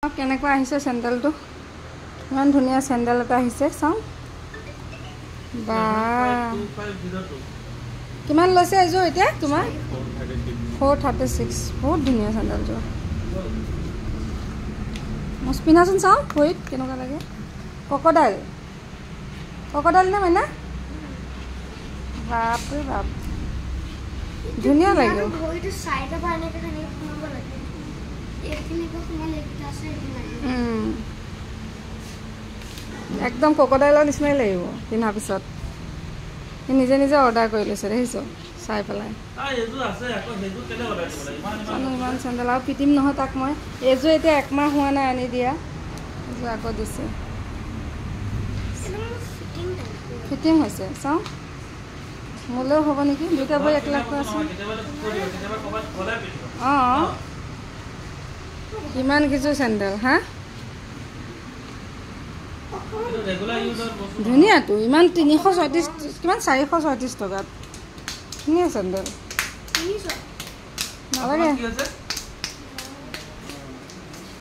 কেনেকুৱা আহিছে চেণ্ডেলটো ইমান ধুনীয়া চেণ্ডেল এটা আহিছে চাওঁ বা কিমান লৈছে এযোৰ এতিয়া তোমাৰ 436 বহুত ধুনীয়া চেণ্ডেলযোৰ মই পিন্ধাচোন চাওঁ ভৰিত কেনেকুৱা লাগে ককডাইল নে মানে বাপৰে বাপ ধুনীয়া লাগে একদম ককডাইলৰ নিচিনাই লাগিব পিন্ধাৰ পিছত নিজে নিজে অৰ্ডাৰ কৰি লৈছে দেখিছ চাই পেলাই ইমান চেণ্ডেল আৰু পিটিম নহয় তাক মই এইযোৰ এতিয়া একমাহ হোৱা নাই আনি দিয়া এইযোৰ আকৌ দিছে ফিটিং হৈছে চাওঁ মোলৈও হ'ব নেকি দুটা বৈ 1 লাখ আছে অঁ কিমান কিযোৰ চেণ্ডেল হা ধুনীয়াটো ইমান 336 কিমান 436 টকাত ধুনীয়া চেণ্ডেল নালাগে